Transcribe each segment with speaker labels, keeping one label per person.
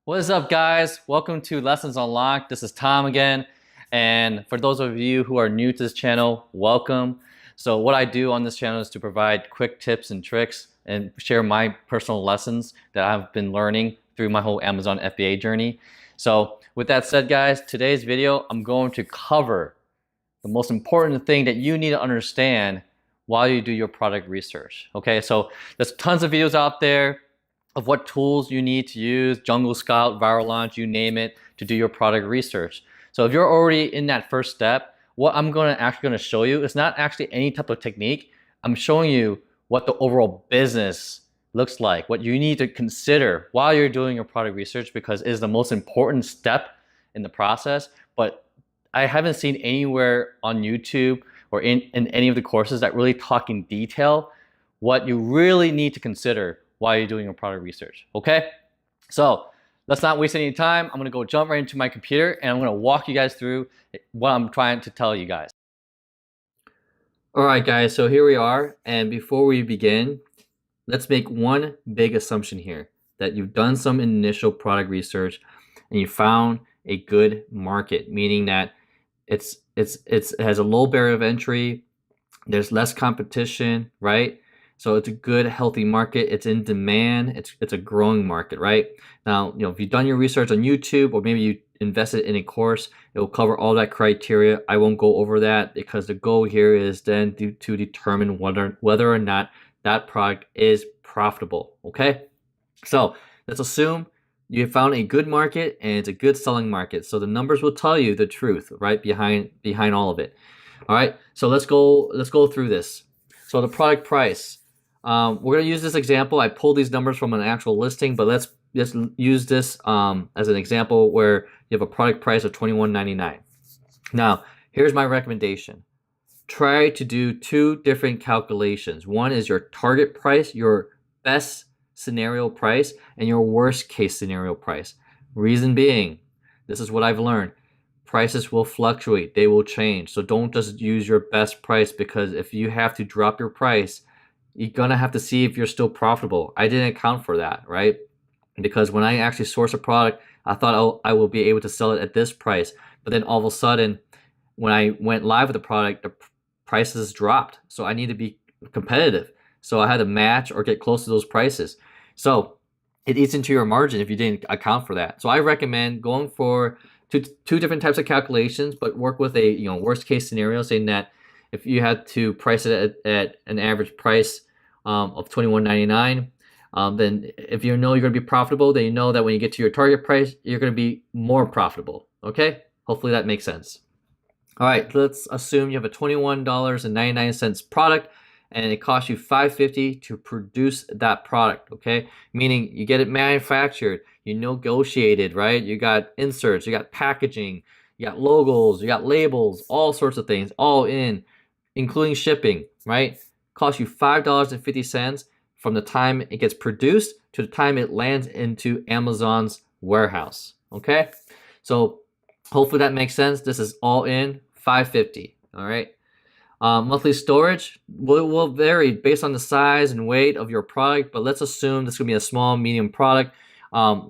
Speaker 1: What is up, guys? Welcome to Lessons Unlocked. This is Tom again. And for those of you who are new to this channel, welcome. So what I do on this channel is to provide quick tips and tricks and share my personal lessons that I've been learning through my whole Amazon FBA journey. So with that said, guys, today's video, I'm going to cover the most important thing that you need to understand while you do your product research. Okay, so there's tons of videos out there of what tools you need to use, Jungle Scout, Viral Launch, you name it, to do your product research. So if you're already in that first step, what I'm actually gonna show you is not actually any type of technique. I'm showing you what the overall business looks like, what you need to consider while you're doing your product research, because it is the most important step in the process. But I haven't seen anywhere on YouTube or in any of the courses that really talk in detail what you really need to consider while you're doing your product research, okay? So let's not waste any time. I'm gonna go jump right into my computer and I'm gonna walk you guys through what I'm trying to tell you guys. All right, guys, so here we are. And before we begin, let's make one big assumption here, that you've done some initial product research and you found a good market, meaning that it has a low barrier of entry, there's less competition, right? So it's a good, healthy market. It's in demand. It's a growing market, right? Now, if you've done your research on YouTube or maybe you invested in a course, it will cover all that criteria. I won't go over that because the goal here is then to determine whether or not that product is profitable, okay? So let's assume you found a good market and it's a good selling market. So the numbers will tell you the truth, right, behind all of it. All right, so let's go through this. So the product price. We're going to use this example. I pulled these numbers from an actual listing, but let's just use this as an example where you have a product price of $21.99. Now, here's my recommendation. Try to do two different calculations. One is your target price, your best scenario price, and your worst case scenario price. Reason being, this is what I've learned. Prices will fluctuate. They will change. So don't just use your best price, because if you have to drop your price, you're gonna have to see if you're still profitable. I didn't account for that, right? Because when I actually source a product, I thought I will be able to sell it at this price. But then all of a sudden, when I went live with the product, the prices dropped. So I need to be competitive. So I had to match or get close to those prices. So it eats into your margin if you didn't account for that. So I recommend going for two different types of calculations, but work with a worst case scenario, saying that if you had to price it at an average price of $21.99, then if you know you're going to be profitable, then you know that when you get to your target price, you're going to be more profitable. Okay? Hopefully that makes sense. All right, let's assume you have a $21.99 product and it costs you $5.50 to produce that product, okay? Meaning you get it manufactured, you negotiated, right? You got inserts, you got packaging, you got logos, you got labels, all sorts of things, all in, including shipping, right? Costs you $5.50 from the time it gets produced to the time it lands into Amazon's warehouse, okay? So hopefully that makes sense. This is all in, $5.50, all right? Monthly storage will vary based on the size and weight of your product, but let's assume this is gonna be a small, medium product.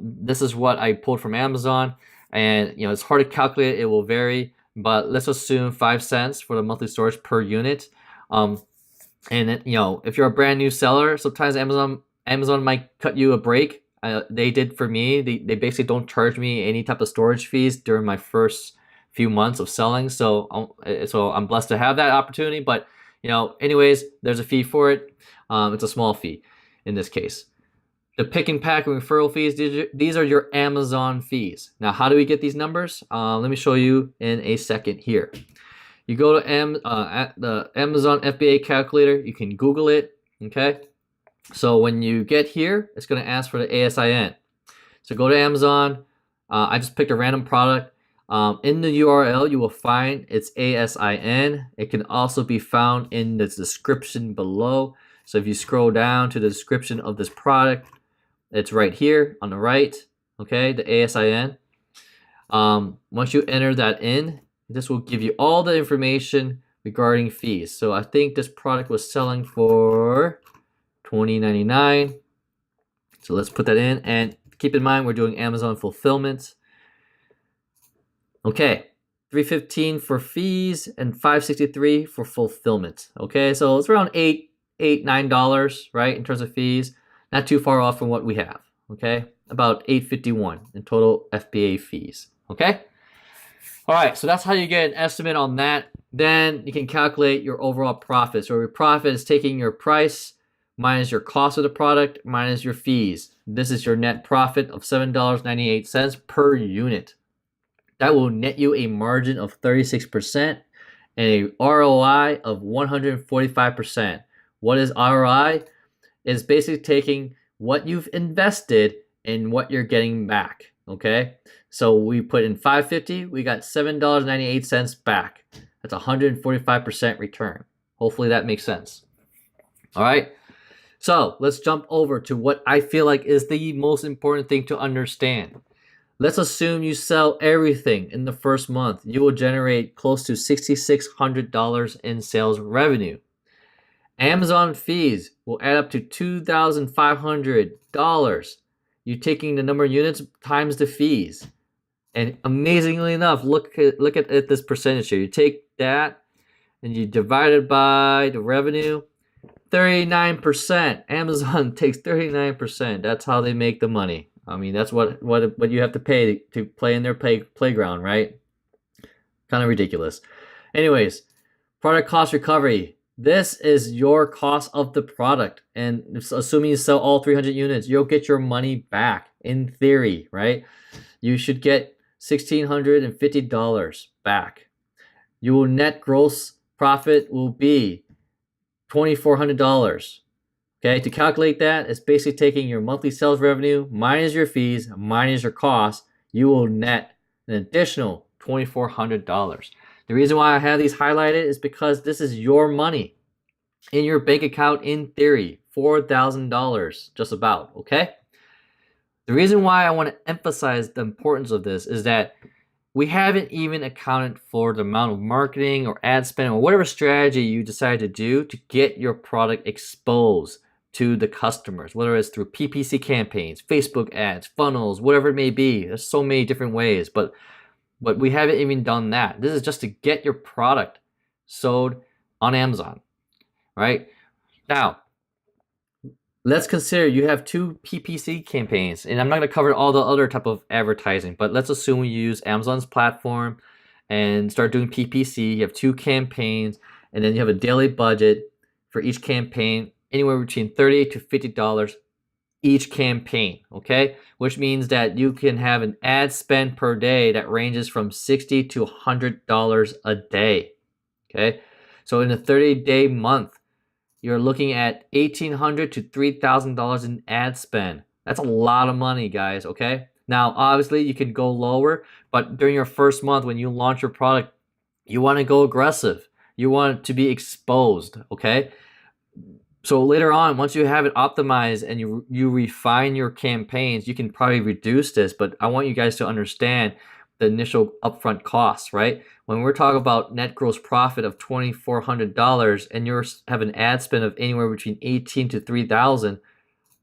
Speaker 1: This is what I pulled from Amazon, and it's hard to calculate, it will vary, but let's assume 5 cents for the monthly storage per unit. And if you're a brand new seller, sometimes Amazon might cut you a break. They did for me. They basically don't charge me any type of storage fees during my first few months of selling. So I'm blessed to have that opportunity. But anyways, there's a fee for it. It's a small fee in this case. The pick and pack and referral fees, these are your Amazon fees. Now, how do we get these numbers? Let me show you in a second here. You go to the Amazon FBA calculator. You can Google it, okay? So when you get here, it's going to ask for the ASIN. So go to Amazon. I just picked a random product. In the URL, you will find its ASIN. It can also be found in the description below. So if you scroll down to the description of this product, it's right here on the right, okay, the ASIN. Once you enter that in, this will give you all the information regarding fees. So I think this product was selling for $20.99. So let's put that in, and keep in mind we're doing Amazon fulfillment. Okay, $315 for fees and $563 for fulfillment. Okay, so it's around $9, right, in terms of fees. Not too far off from what we have. Okay, about $851 in total FBA fees. Okay. All right, so that's how you get an estimate on that. Then you can calculate your overall profit. So your profit is taking your price minus your cost of the product minus your fees. This is your net profit of $7.98 per unit. That will net you a margin of 36% and a ROI of 145%. What is ROI? It's basically taking what you've invested and what you're getting back. Okay, so we put in $550, we got $7.98 back. That's 145% return. Hopefully that makes sense. All right, so let's jump over to what I feel like is the most important thing to understand. Let's assume you sell everything in the first month. You will generate close to $6,600 in sales revenue. Amazon fees will add up to $2,500. You're taking the number of units times the fees. And amazingly enough, look at this percentage here. You take that and you divide it by the revenue, 39%. Amazon takes 39%. That's how they make the money. I mean, that's what you have to pay to play in their playground, right? Kind of ridiculous. Anyways, product cost recovery. This is your cost of the product, and assuming you sell all 300 units, you'll get your money back in theory, right? You should get $1,650 back. Your net gross profit will be $2,400. Okay, to calculate that, it's basically taking your monthly sales revenue minus your fees minus your costs. You will net an additional $2,400. The reason why I have these highlighted is because this is your money in your bank account in theory, $4,000 just about, okay? The reason why I want to emphasize the importance of this is that we haven't even accounted for the amount of marketing or ad spend or whatever strategy you decide to do to get your product exposed to the customers, whether it's through PPC campaigns, Facebook ads, funnels, whatever it may be. There's so many different ways, but we haven't even done that. This is just to get your product sold on Amazon, right? Now, let's consider you have 2 PPC campaigns, and I'm not going to cover all the other type of advertising, but let's assume you use Amazon's platform and start doing PPC. You have 2 campaigns, and then you have a daily budget for each campaign, anywhere between $30 to $50 each campaign, okay? Which means that you can have an ad spend per day that ranges from $60 to $100 a day, okay? So in a 30-day month, you're looking at $1,800 to $3,000 in ad spend. That's a lot of money, guys, okay? Now, obviously, you can go lower, but during your first month when you launch your product, you want to go aggressive. You want it to be exposed, okay? So later on, once you have it optimized and you refine your campaigns, you can probably reduce this, but I want you guys to understand the initial upfront costs, right? When we're talking about net gross profit of $2,400 and you have an ad spend of anywhere between $18,000 to $3,000,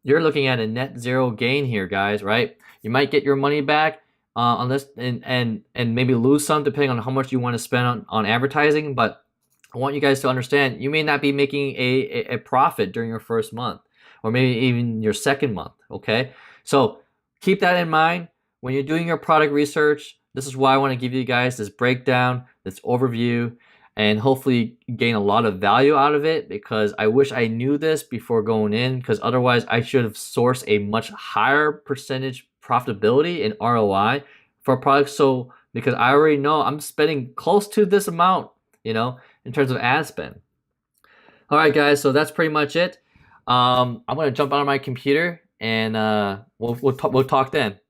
Speaker 1: you're looking at a net zero gain here, guys, right? You might get your money back unless and maybe lose some depending on how much you want to spend on advertising, but I want you guys to understand you may not be making a profit during your first month or maybe even your second month, okay? So keep that in mind when you're doing your product research. This is why I want to give you guys this breakdown, this overview, and hopefully gain a lot of value out of it, because I wish I knew this before going in, because otherwise I should have sourced a much higher percentage profitability and ROI for a product. So because I already know I'm spending close to this amount, you know, in terms of ad spend. All right, guys, so that's pretty much it. I'm gonna jump out of my computer and we'll talk then.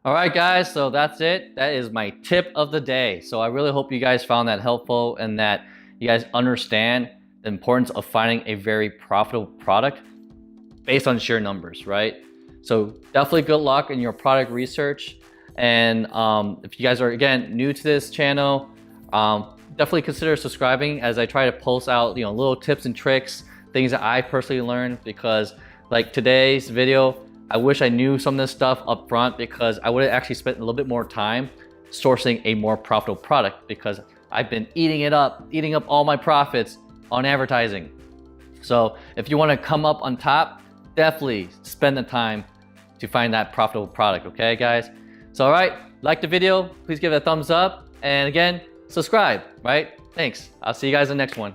Speaker 1: All right, guys, so that's it. That is my tip of the day. So I really hope you guys found that helpful and that you guys understand the importance of finding a very profitable product based on sheer numbers, right? So definitely good luck in your product research. And if you guys are, again, new to this channel, definitely consider subscribing as I try to post out, you know, little tips and tricks, things that I personally learned, because like today's video, I wish I knew some of this stuff up front, because I would have actually spent a little bit more time sourcing a more profitable product, because I've been eating up all my profits on advertising. So if you want to come up on top, definitely spend the time to find that profitable product, okay guys? So all right, like the video, please give it a thumbs up, and again, subscribe, right? Thanks. I'll see you guys in the next one.